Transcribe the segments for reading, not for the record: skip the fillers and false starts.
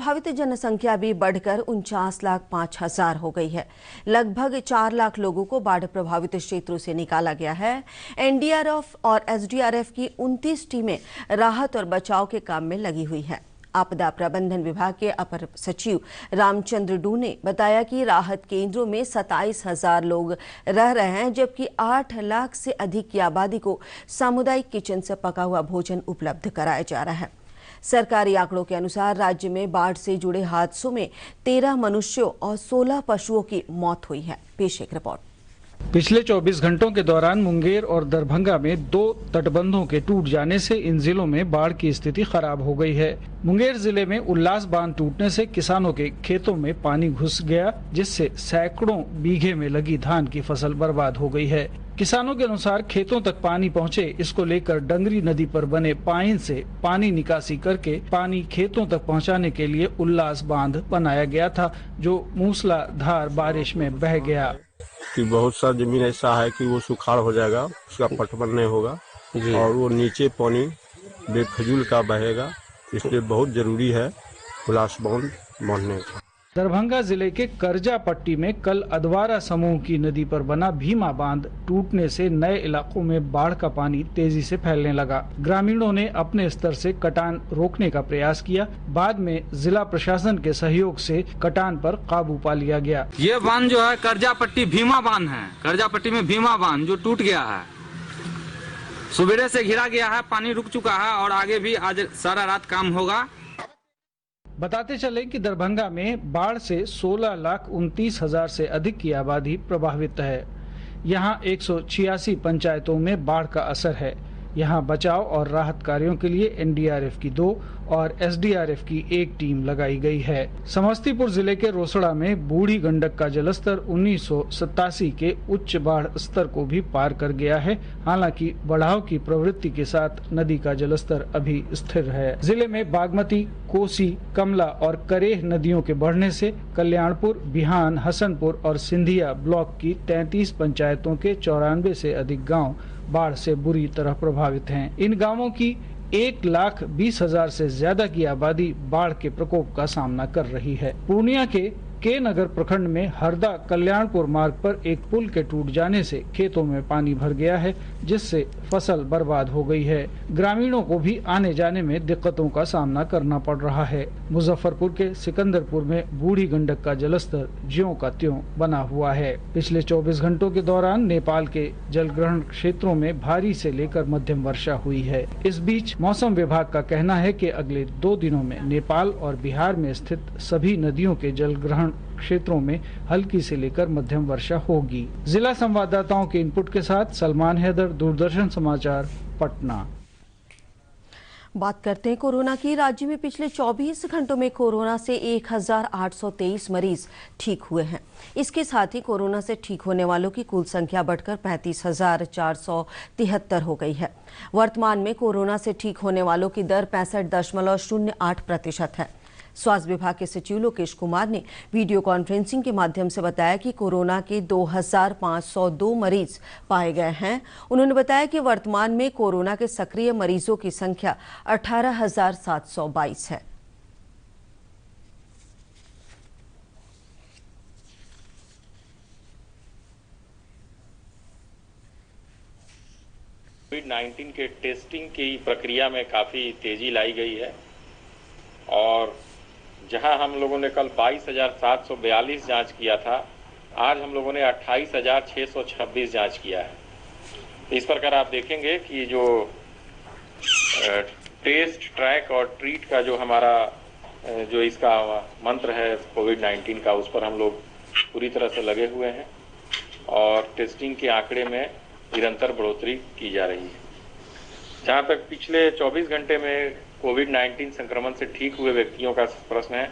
प्रभावित जनसंख्या भी बढ़कर 49,05,000 हो गई है। लगभग 4 लाख लोगों को बाढ़ प्रभावित क्षेत्रों से निकाला गया है। एनडीआरएफ और एसडीआरएफ की 29 टीमें राहत और बचाव के काम में लगी हुई है। आपदा प्रबंधन विभाग के अपर सचिव रामचंद्र डू ने बताया कि राहत केंद्रों में 27,000 लोग रह रहे हैं, जबकि 8 लाख से अधिक की आबादी को सामुदायिक किचन से पका हुआ भोजन उपलब्ध कराया जा रहा है। सरकारी आंकड़ों के अनुसार राज्य में बाढ़ से जुड़े हादसों में 13 मनुष्यों और 16 पशुओं की मौत हुई है। पेश एक रिपोर्ट। पिछले 24 घंटों के दौरान मुंगेर और दरभंगा में 2 तटबंधों के टूट जाने से इन जिलों में बाढ़ की स्थिति खराब हो गई है। मुंगेर जिले में उल्लास बांध टूटने से किसानों के खेतों में पानी घुस गया, जिससे सैकड़ों बीघे में लगी धान की फसल बर्बाद हो गई है। किसानों के अनुसार खेतों तक पानी पहुंचे, इसको लेकर डंगरी नदी पर बने पाइन से पानी निकासी करके पानी खेतों तक पहुंचाने के लिए उल्लास बांध बनाया गया था, जो मूसलाधार बारिश में बह गया। कि बहुत सा जमीन ऐसा है कि वो सुखाड़ हो जाएगा, उसका पटवन नहीं होगा और वो नीचे पानी बेफजूल का बहेगा, इसलिए बहुत जरूरी है उल्लास बांध बांधने का। दरभंगा जिले के करजा पट्टी में कल अधवारा समूह की नदी पर बना भीमा बांध टूटने से नए इलाकों में बाढ़ का पानी तेजी से फैलने लगा। ग्रामीणों ने अपने स्तर से कटान रोकने का प्रयास किया। बाद में जिला प्रशासन के सहयोग से कटान पर काबू पा लिया गया। ये बांध जो है करजा पट्टी भीमा बांध है। करजा पट्टी में भीमा बांध जो टूट गया है, सुबेरे से घिरा गया है, पानी रुक चुका है और आगे भी आज सारा रात काम होगा। बताते चले कि दरभंगा में बाढ़ से 16,29,000 से अधिक की आबादी प्रभावित है। यहां 186 पंचायतों में बाढ़ का असर है। यहां बचाव और राहत कार्यों के लिए एनडीआरएफ की 2 और एसडीआरएफ की 1 टीम लगाई गई है। समस्तीपुर जिले के रोसड़ा में बूढ़ी गंडक का जलस्तर 1987 के उच्च बाढ़ स्तर को भी पार कर गया है। हालांकि बढ़ाव की प्रवृत्ति के साथ नदी का जलस्तर अभी स्थिर है। जिले में बागमती, कोसी, कमला और करेह नदियों के बढ़ने से कल्याणपुर, बिहान, हसनपुर और सिंधिया ब्लॉक की 33 पंचायतों के 94 से अधिक गाँव बाढ़ से बुरी तरह प्रभावित हैं। इन गांवों की 1,20,000 से ज्यादा की आबादी बाढ़ के प्रकोप का सामना कर रही है। पूर्णिया के नगर प्रखंड में हरदा कल्याणपुर मार्ग पर एक पुल के टूट जाने से खेतों में पानी भर गया है, जिससे फसल बर्बाद हो गई है। ग्रामीणों को भी आने जाने में दिक्कतों का सामना करना पड़ रहा है। मुजफ्फरपुर के सिकंदरपुर में बूढ़ी गंडक का जलस्तर ज्यों का त्यों बना हुआ है। पिछले 24 घंटों के दौरान नेपाल के जलग्रहण क्षेत्रों में भारी से लेकर मध्यम वर्षा हुई है। इस बीच मौसम विभाग का कहना है कि अगले 2 दिनों में नेपाल और बिहार में स्थित सभी नदियों के जलग्रहण क्षेत्रों में हल्की से लेकर मध्यम वर्षा होगी। जिला संवाददाताओं के इनपुट के साथ सलमान हैदर, दूरदर्शन समाचार, पटना। बात करते हैं कोरोना की। राज्य में पिछले 24 घंटों में कोरोना से 1,823 मरीज ठीक हुए हैं। इसके साथ ही कोरोना से ठीक होने वालों की कुल संख्या बढ़कर 35,473 हो गई है। वर्तमान में कोरोना से ठीक होने वालों की दर 65.08% है। स्वास्थ्य विभाग के सचिव लोकेश कुमार ने वीडियो कॉन्फ्रेंसिंग के माध्यम से बताया कि कोरोना के 2,502 मरीज पाए गए हैं। उन्होंने बताया कि वर्तमान में कोरोना के सक्रिय मरीजों की संख्या 18,722 है। कोविड-19 के टेस्टिंग की प्रक्रिया में काफ़ी तेजी लाई गई है और जहां हम लोगों ने कल 22,742 जांच किया था, आज हम लोगों ने 28,626 जांच किया है। इस प्रकार आप देखेंगे कि जो टेस्ट, ट्रैक और ट्रीट का जो हमारा जो इसका मंत्र है कोविड-19 का, उस पर हम लोग पूरी तरह से लगे हुए हैं और टेस्टिंग के आंकड़े में निरंतर बढ़ोतरी की जा रही है। जहां तक पिछले 24 घंटे में कोविड-19 संक्रमण से ठीक हुए व्यक्तियों का प्रश्न है,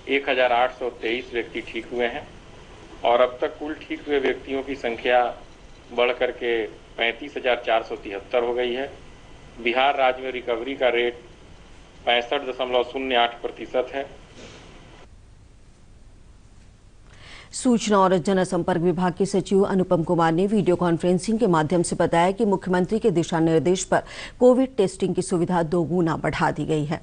1,823 व्यक्ति ठीक हुए हैं और अब तक कुल ठीक हुए व्यक्तियों की संख्या बढ़ करके 35,473 हो गई है। बिहार राज्य में रिकवरी का रेट 65.08% है। सूचना और जनसंपर्क विभाग के सचिव अनुपम कुमार ने वीडियो कॉन्फ्रेंसिंग के माध्यम से बताया कि मुख्यमंत्री के दिशा निर्देश पर कोविड टेस्टिंग की सुविधा 2 गुना बढ़ा दी गई है।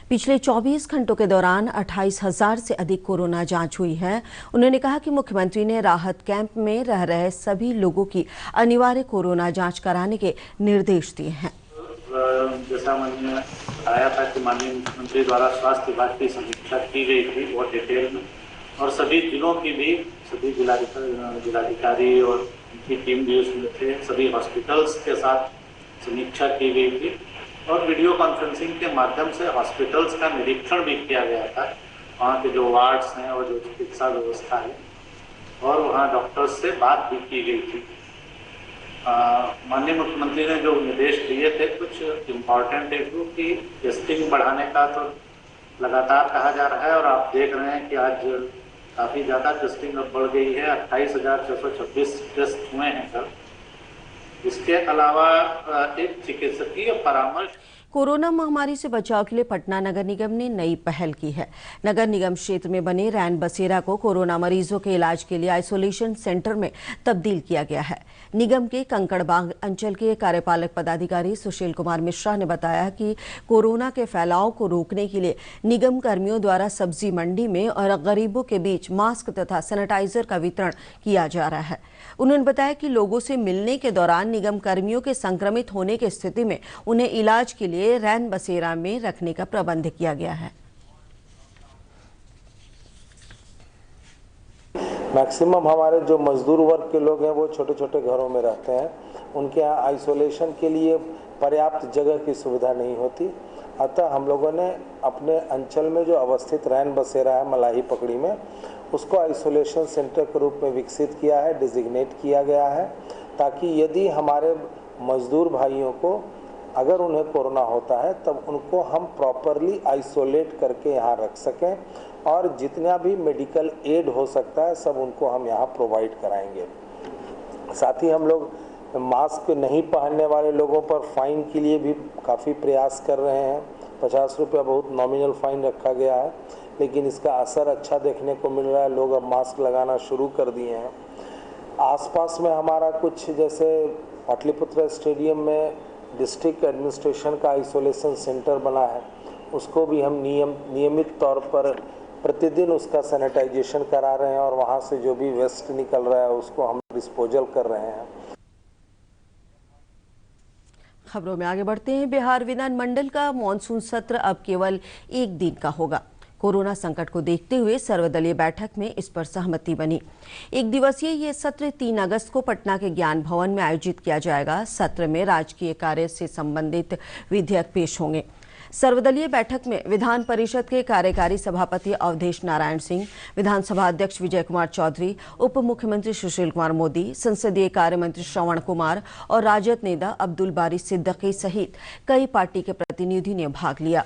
पिछले 24 घंटों के दौरान 28,000 से अधिक कोरोना जांच हुई है। उन्होंने कहा कि मुख्यमंत्री ने राहत कैंप में रह रहे सभी लोगों की अनिवार्य कोरोना जांच कराने के निर्देश दिए हैं। जैसा मैंने बताया था कि माननीय मुख्यमंत्री द्वारा स्वास्थ्य विभाग की समीक्षा की गई थी बहुत डिटेल में, और सभी जिलों की भी सभी जिलाधिकारी और उनकी टीम भी उसमें थे। सभी हॉस्पिटल्स के साथ समीक्षा की गई थी और वीडियो कॉन्फ्रेंसिंग के माध्यम से हॉस्पिटल्स का निरीक्षण भी किया गया था, वहाँ के जो वार्ड्स हैं और जो चिकित्सा व्यवस्था है, और वहाँ डॉक्टर्स से बात भी की गई थी। माननीय मुख्यमंत्री ने जो निर्देश दिए थे कुछ इम्पॉर्टेंट है कि टेस्टिंग बढ़ाने का तो लगातार कहा जा रहा है, और आप देख रहे हैं कि आज काफ़ी ज़्यादा टेस्टिंग अब बढ़ गई है। 28,626 टेस्ट हुए हैं कल। इसके अलावा एक चिकित्सकीय परामर्श। कोरोना महामारी से बचाव के लिए पटना नगर निगम ने नई पहल की है। नगर निगम क्षेत्र में बने रैन बसेरा को कोरोना मरीजों के इलाज के लिए आइसोलेशन सेंटर में तब्दील किया गया है। निगम के कंकड़बाग अंचल के कार्यपालक पदाधिकारी सुशील कुमार मिश्रा ने बताया कि कोरोना के फैलाव को रोकने के लिए निगम कर्मियों द्वारा सब्जी मंडी में और गरीबों के बीच मास्क तथा सैनिटाइजर का वितरण किया जा रहा है। उन्होंने बताया कि लोगों से मिलने के दौरान निगम कर्मियों के संक्रमित होने की स्थिति में उन्हें इलाज के लिए रैन बसेरा में रखने का प्रबंध किया गया है। मैक्सिमम हमारे जो मजदूर वर्ग के लोग हैं वो छोटे छोटे घरों में रहते हैं, उनके यहाँ आइसोलेशन के लिए पर्याप्त जगह की सुविधा नहीं होती। अतः हम लोगों ने अपने अंचल में जो अवस्थित रैन बसेरा है मलाही पकड़ी में, उसको आइसोलेशन सेंटर के रूप में विकसित किया है, डिजिग्नेट किया गया है, ताकि यदि हमारे मजदूर भाइयों को अगर उन्हें कोरोना होता है तब उनको हम प्रॉपरली आइसोलेट करके यहाँ रख सकें, और जितना भी मेडिकल एड हो सकता है सब उनको हम यहाँ प्रोवाइड कराएंगे। साथ ही हम लोग मास्क नहीं पहनने वाले लोगों पर फाइन के लिए भी काफ़ी प्रयास कर रहे हैं। 50 रुपया बहुत नॉमिनल फाइन रखा गया है, लेकिन इसका असर अच्छा देखने को मिल रहा है। लोग अब मास्क लगाना शुरू कर दिए हैं। आसपास में हमारा कुछ जैसे पाटलिपुत्र स्टेडियम में डिस्ट्रिक्ट एडमिनिस्ट्रेशन का आइसोलेशन सेंटर बना है, उसको भी हम नियमित तौर पर प्रतिदिन उसका सैनिटाइजेशन करा रहे हैं, और वहाँ से जो भी वेस्ट निकल रहा है उसको हम डिस्पोजल कर रहे हैं। खबरों में आगे बढ़ते हैं। बिहार विधानमंडल का मानसून सत्र अब केवल एक दिन का होगा। कोरोना संकट को देखते हुए सर्वदलीय बैठक में इस पर सहमति बनी। एक दिवसीय ये सत्र 3 अगस्त को पटना के ज्ञान भवन में आयोजित किया जाएगा। सत्र में राजकीय कार्य से संबंधित विधेयक पेश होंगे। सर्वदलीय बैठक में विधान परिषद के कार्यकारी सभापति अवधेश नारायण सिंह, विधानसभा अध्यक्ष विजय कुमार चौधरी, उप मुख्यमंत्री सुशील कुमार मोदी, संसदीय कार्य मंत्री श्रवण कुमार और राजद नेता अब्दुल बारी सिद्दीकी सहित कई पार्टी के प्रतिनिधि ने भाग लिया।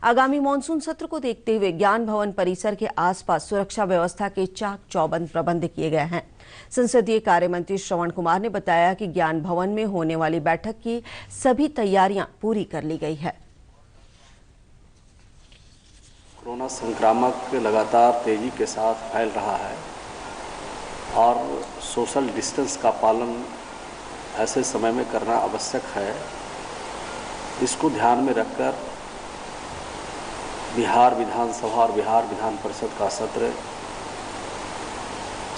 आगामी मानसून सत्र को देखते हुए ज्ञान भवन परिसर के आसपास सुरक्षा व्यवस्था के चाक चौबंद प्रबंध किए गए हैं। संसदीय कार्य मंत्री श्रवण कुमार ने बताया कि ज्ञान भवन में होने वाली बैठक की सभी तैयारियां पूरी कर ली गई है। कोरोना संक्रामक लगातार तेजी के साथ फैल रहा है और सोशल डिस्टेंस का पालन ऐसे समय में करना आवश्यक है। इसको ध्यान में रखकर बिहार विधानसभा और बिहार विधान परिषद का सत्र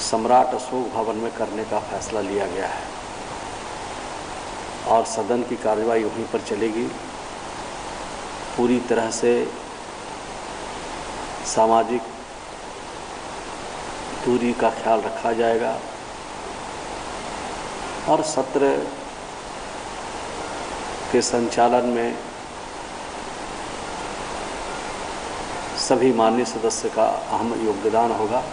सम्राट अशोक भवन में करने का फैसला लिया गया है और सदन की कार्यवाही वहीं पर चलेगी। पूरी तरह से सामाजिक दूरी का ख्याल रखा जाएगा और सत्र के संचालन में सभी माननीय सदस्य का अहम योगदान होगा।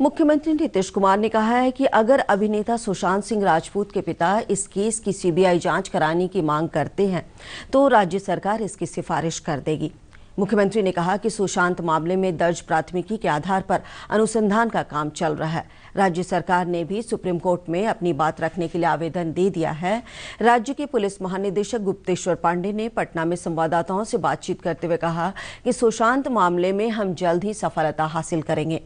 मुख्यमंत्री नीतीश कुमार ने कहा है कि अगर अभिनेता सुशांत सिंह राजपूत के पिता इस केस की सीबीआई जांच कराने की मांग करते हैं तो राज्य सरकार इसकी सिफारिश कर देगी। मुख्यमंत्री ने कहा कि सुशांत मामले में दर्ज प्राथमिकी के आधार पर अनुसंधान का काम चल रहा है। राज्य सरकार ने भी सुप्रीम कोर्ट में अपनी बात रखने के लिए आवेदन दे दिया है। राज्य के पुलिस महानिदेशक गुप्तेश्वर पांडे ने पटना में संवाददाताओं से बातचीत करते हुए कहा कि सुशांत मामले में हम जल्द ही सफलता हासिल करेंगे।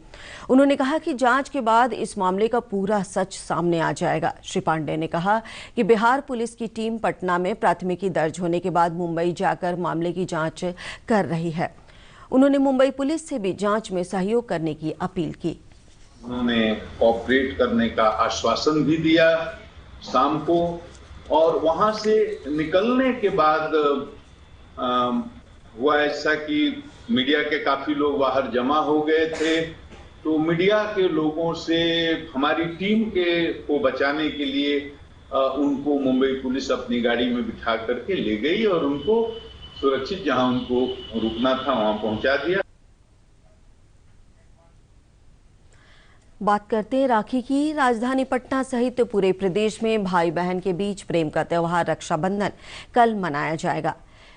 उन्होंने कहा कि जांच के बाद इस मामले का पूरा सच सामने आ जाएगा। श्री पांडे ने कहा कि बिहार पुलिस की टीम पटना में प्राथमिकी दर्ज होने के बाद मुंबई जाकर मामले की जांच कर रही है। उन्होंने मुंबई पुलिस से भी जांच में सहयोग करने की अपील की। उन्होंने कोऑपरेट करने का आश्वासन भी दिया शाम को, और वहां से निकलने के बाद हुआ ऐसा कि मीडिया के काफी लोग बाहर जमा हो गए थे, तो मीडिया के लोगों से हमारी टीम को बचाने के लिए उनको मुंबई पुलिस अपनी गाड़ी में बिठा करके ले गई और उनको सुरक्षित जहां उनको रुकना था वहां पहुंचा दिया। बात करते हैं राखी की। राजधानी पटना सहित पूरे प्रदेश में भाई बहन के बीच प्रेम का त्यौहार रक्षाबंधन कल मनाया जाएगा।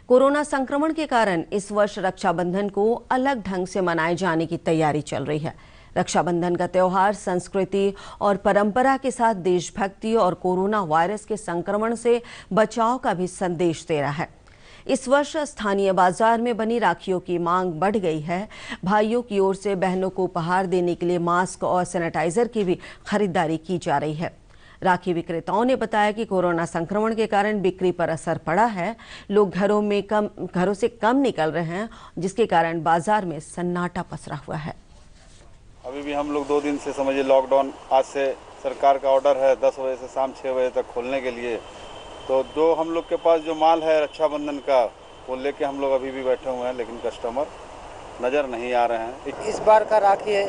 कोरोना संक्रमण के कारण इस वर्ष रक्षाबंधन को अलग ढंग से मनाए जाने की तैयारी चल रही है। रक्षाबंधन का त्यौहार संस्कृति और परंपरा के साथ देशभक्ति और कोरोना वायरस के संक्रमण से बचाव का भी संदेश दे रहा है। इस वर्ष स्थानीय बाजार में बनी राखियों की मांग बढ़ गई है। भाइयों की ओर से बहनों को उपहार देने के लिए मास्क और सैनिटाइजर की भी खरीदारी की जा रही है। राखी विक्रेताओं ने बताया कि कोरोना संक्रमण के कारण बिक्री पर असर पड़ा है। लोग घरों से कम निकल रहे हैं, जिसके कारण बाजार में सन्नाटा पसरा हुआ है। अभी भी हम लोग 2 दिन से समझिए लॉकडाउन, आज से सरकार का ऑर्डर है 10 बजे से शाम 6 बजे तक खोलने के लिए। तो जो हम लोग के पास जो माल है रक्षाबंधन का, वो लेके हम लोग अभी भी बैठे हुए हैं, लेकिन कस्टमर नज़र नहीं आ रहे हैं। इस बार का राखी है,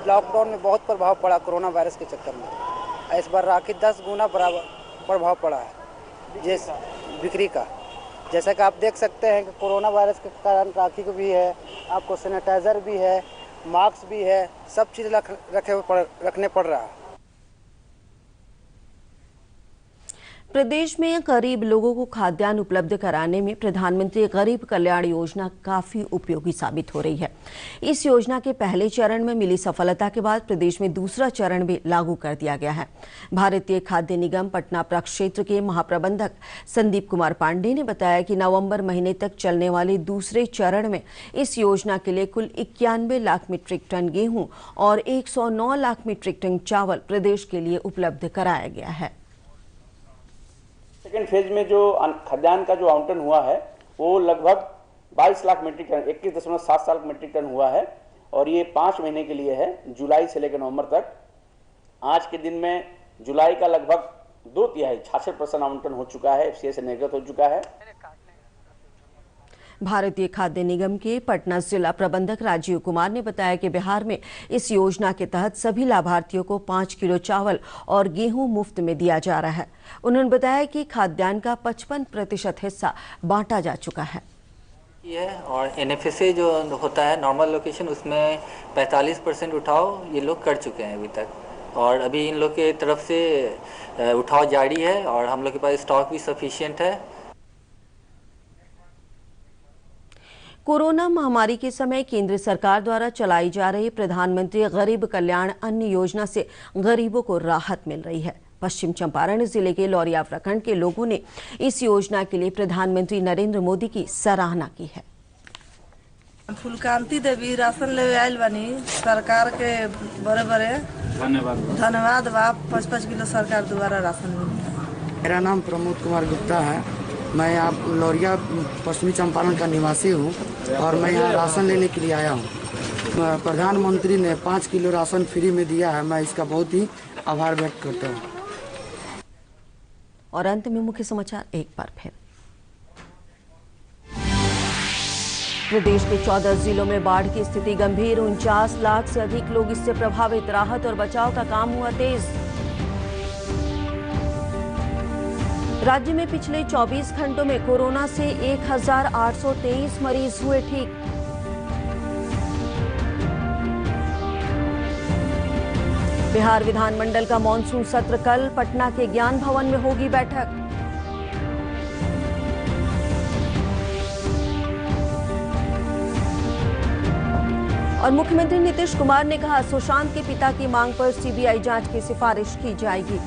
लॉकडाउन में बहुत प्रभाव पड़ा कोरोना वायरस के चक्कर में। इस बार राखी 10 गुना प्रभाव पड़ा है जिस बिक्री का। जैसा कि आप देख सकते हैं कि कोरोना वायरस के कारण राखी को भी है, आपको सैनिटाइज़र भी है, मास्क भी है, सब चीज़ रखने पड़ रहा है। प्रदेश में गरीब लोगों को खाद्यान्न उपलब्ध कराने में प्रधानमंत्री गरीब कल्याण योजना काफी उपयोगी साबित हो रही है। इस योजना के पहले चरण में मिली सफलता के बाद प्रदेश में दूसरा चरण भी लागू कर दिया गया है। भारतीय खाद्य निगम पटना प्रक्षेत्र के महाप्रबंधक संदीप कुमार पांडे ने बताया कि नवंबर महीने तक चलने वाले दूसरे चरण में इस योजना के लिए कुल 91 लाख मीट्रिक टन गेहूं और 109 लाख मीट्रिक टन चावल प्रदेश के लिए उपलब्ध कराया गया है। सेकेंड फेज में जो खाद्यान्न का जो आवंटन हुआ है वो लगभग 22 lakh metric ton 21.7 lakh metric ton हुआ है, और ये 5 महीने के लिए है, जुलाई से लेकर नवंबर तक। आज के दिन में जुलाई का लगभग 2/3 66% आवंटन हो चुका है, एफसीआई से निर्गत हो चुका है। भारतीय खाद्य निगम के पटना जिला प्रबंधक राजीव कुमार ने बताया कि बिहार में इस योजना के तहत सभी लाभार्थियों को 5 किलो चावल और गेहूं मुफ्त में दिया जा रहा है। उन्होंने बताया कि खाद्यान्न का 55% हिस्सा बांटा जा चुका है। और एनएफएसए जो होता है नॉर्मल लोकेशन, उसमें 45% उठाव ये लोग कर चुके हैं अभी तक, और अभी इन लोग के तरफ से उठाव जारी है और हम लोग के पास स्टॉक भी सफिशिएंट है। कोरोना महामारी के समय केंद्र सरकार द्वारा चलाई जा रही प्रधानमंत्री गरीब कल्याण अन्न योजना से गरीबों को राहत मिल रही है। पश्चिम चंपारण जिले के लौरिया प्रखंड के लोगों ने इस योजना के लिए प्रधानमंत्री नरेंद्र मोदी की सराहना की है। फुलकांति देवी राशन ले आयल बनी, सरकार के बड़े बड़े धन्यवाद बा। 5-5 किलो सरकार द्वारा राशन मिला। मेरा नाम प्रमोद कुमार गुप्ता है। मैं यहाँ लौरिया पश्चिमी चंपारण का निवासी हूँ और मैं यहाँ राशन लेने के लिए आया हूँ। प्रधानमंत्री ने 5 किलो राशन फ्री में दिया है, मैं इसका बहुत ही आभार व्यक्त करता हूँ। और अंत में मुख्य समाचार एक बार फिर। प्रदेश के 14 जिलों में बाढ़ की स्थिति गंभीर, 49 लाख से अधिक लोग इससे प्रभावित। राहत और बचाव का काम हुआ तेज। राज्य में पिछले 24 घंटों में कोरोना से 1823 मरीज हुए ठीक। बिहार विधानमंडल का मॉनसून सत्र कल पटना के ज्ञान भवन में होगी बैठक। और मुख्यमंत्री नीतीश कुमार ने कहा, सुशांत के पिता की मांग पर सीबीआई जांच की सिफारिश की जाएगी।